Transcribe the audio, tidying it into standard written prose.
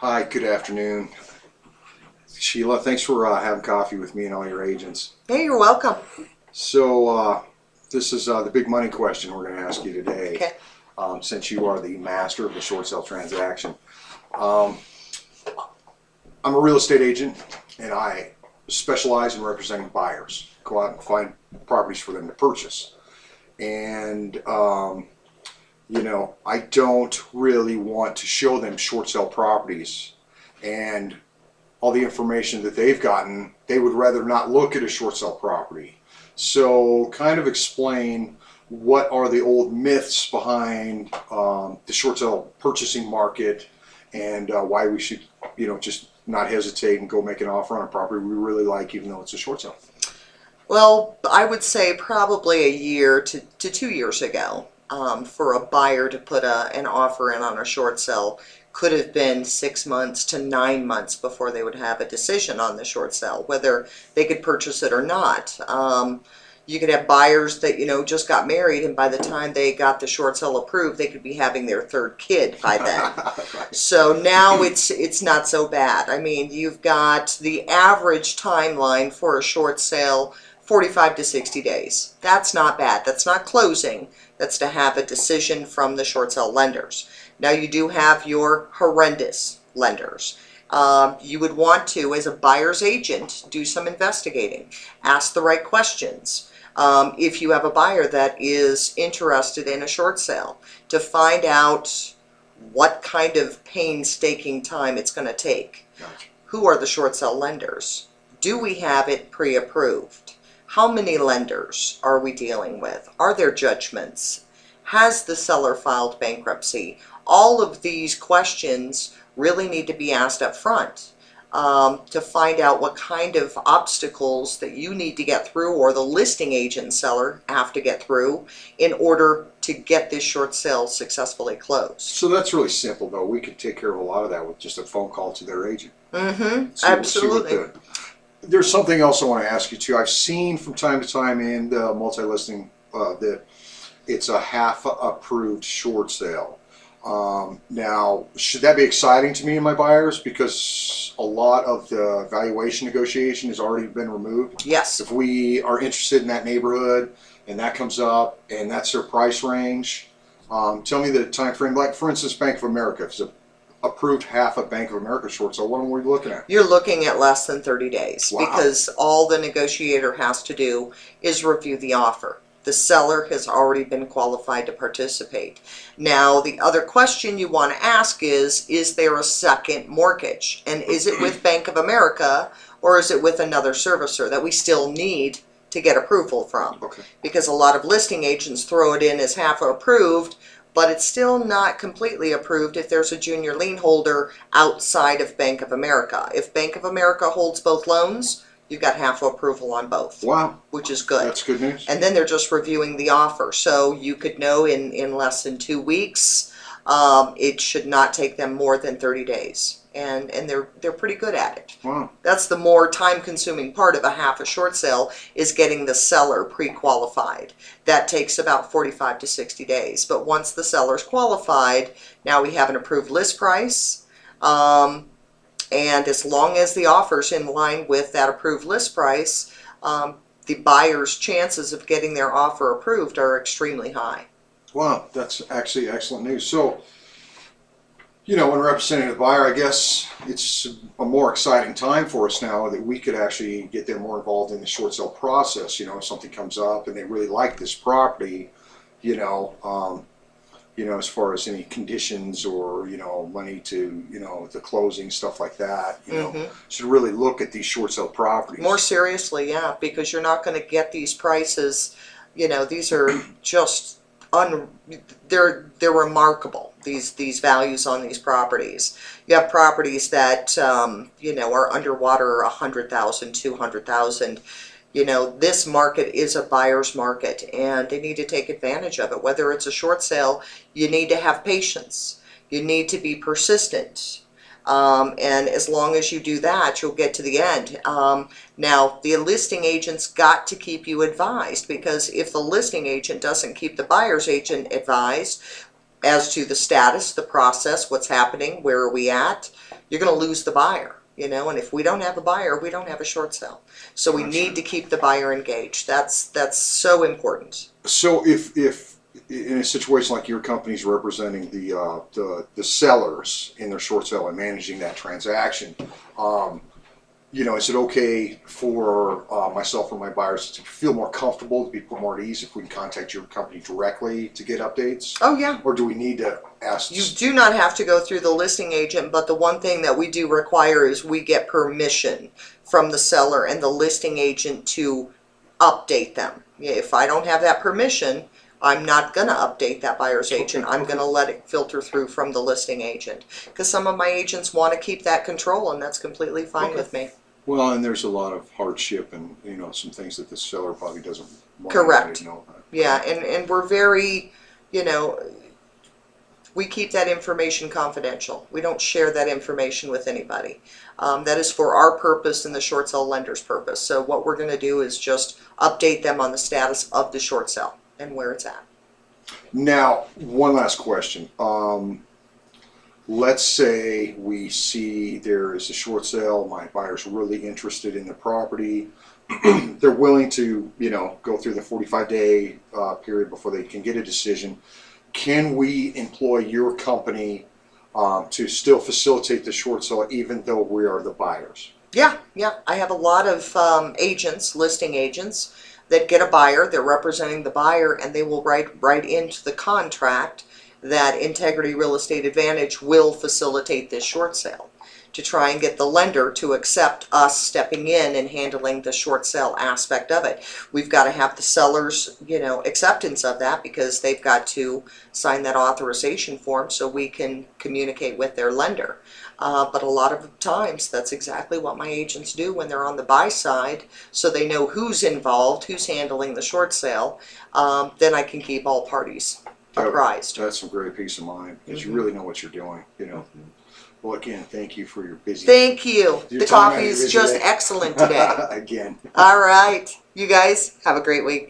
Hi, good afternoon. Sheila, thanks for having coffee with me and all your agents. Hey, you're welcome. So, this is the big money question we're going to ask you today. Okay. Since you are the master of the short sale transaction. I'm a real estate agent and I specialize in representing buyers. Go out and find properties for them to purchase. And, I don't really want to show them short sale properties and all the information that they've gotten. They would rather not look at a short sale property. So kind of explain what are the old myths behind the short sale purchasing market and why we should, just not hesitate and go make an offer on a property we really like, even though it's a short sale. Well, I would say probably a year to 2 years ago, for a buyer to put an offer in on a short sale could have been 6 months to 9 months before they would have a decision on the short sale, whether they could purchase it or not. You could have buyers that, just got married, and by the time they got the short sale approved, they could be having their third kid by then. Right. So now it's not so bad. I mean, you've got the average timeline for a short sale, 45 to 60 days. That's not bad. That's not closing. That's to have a decision from the short sale lenders. Now you do have your horrendous lenders. You would want to, as a buyer's agent, do some investigating. Ask the right questions. If you have a buyer that is interested in a short sale, to find out what kind of painstaking time it's going to take. Gotcha. Who are the short sale lenders? Do we have it pre-approved? How many lenders are we dealing with? Are there judgments? Has the seller filed bankruptcy? All of these questions really need to be asked up front to find out what kind of obstacles that you need to get through, or the listing agent and seller have to get through, in order to get this short sale successfully closed. So that's really simple, though. We could take care of a lot of that with just a phone call to their agent. Absolutely. There's something else I want to ask you too. I've seen from time to time in the multi-listing that it's a half approved short sale. Now, should that be exciting to me and my buyers, because a lot of the valuation negotiation has already been removed? Yes. If we are interested in that neighborhood and that comes up and that's their price range, tell me the time frame. Like, for instance, Bank of America, if it's approved half a Bank of America short sale, what are we looking at? You're looking at less than 30 days. Wow. Because all the negotiator has to do is review the offer. The seller has already been qualified to participate. Now, the other question you want to ask is there a second mortgage? And is it with Bank of America, or is it with another servicer that we still need to get approval from? Okay. Because a lot of listing agents throw it in as half approved, but it's still not completely approved if there's a junior lien holder outside of Bank of America. If Bank of America holds both loans, you've got half approval on both. Wow. Which is good. That's good news. And then they're just reviewing the offer. So you could know in less than 2 weeks. It should not take them more than 30 days. And they're pretty good at it. Wow. That's the more time-consuming part of a short sale, is getting the seller pre-qualified. That takes about 45 to 60 days. But once the seller's qualified, now we have an approved list price. And as long as the offer's in line with that approved list price, the buyer's chances of getting their offer approved are extremely high. Wow, that's actually excellent news. So, when representing a buyer, I guess it's a more exciting time for us now that we could actually get them more involved in the short sale process. If something comes up and they really like this property, as far as any conditions or, money to, the closing, stuff like that, should really look at these short sale properties. More seriously, yeah, because you're not going to get these prices. These are just they're remarkable, these values on these properties. You have properties that are underwater 100,000, 200,000. This market is a buyer's market, and they need to take advantage of it. Whether it's a short sale, you need to have patience. You need to be persistent. And as long as you do that, you'll get to the end. Now, the listing agent's got to keep you advised, because if the listing agent doesn't keep the buyer's agent advised, as to the status, the process, what's happening, where are we at, you're going to lose the buyer. You know, and if we don't have a buyer, we don't have a short sale. So we need to keep the buyer engaged. That's so important. So if in a situation like your company's representing the sellers in their short sale and managing that transaction, you know, is it okay for myself or my buyers to feel more comfortable, to be put more at ease if we can contact your company directly to get updates? Oh yeah. Or do we need to ask? You do not have to go through the listing agent, but the one thing that we do require is we get permission from the seller and the listing agent to update them. If I don't have that permission, I'm not going to update that buyer's agent. I'm going to let it filter through from the listing agent. Because some of my agents want to keep that control, and that's completely fine with me. Well, and there's a lot of hardship and, you know, some things that the seller probably doesn't want Correct. to know about. Yeah, and we're very, you know, we keep that information confidential. We don't share that information with anybody. That is for our purpose and the short sale lender's purpose. So what we're going to do is just update them on the status of the short sale and where it's at. Now, one last question. Let's say we see there is a short sale, my buyer's really interested in the property. They're willing to, you know, go through the 45-day period before they can get a decision. Can we employ your company to still facilitate the short sale even though we are the buyers? Yeah. I have a lot of agents, listing agents, that get a buyer, they're representing the buyer, and they will write right into the contract that Integrity Real Estate Advantage will facilitate this short sale to try and get the lender to accept us stepping in and handling the short sale aspect of it. We've got to have the seller's, you know, acceptance of that because they've got to sign that authorization form so we can communicate with their lender. But a lot of times that's exactly what my agents do when they're on the buy side, so they know who's involved, who's handling the short sale. Then I can keep all parties apprised. That's some great peace of mind because you really know what you're doing, you know. Well, again, thank you for your busy. Thank you. Your The time coffee and your is busy just day. excellent today. Again. All right. You guys have a great week.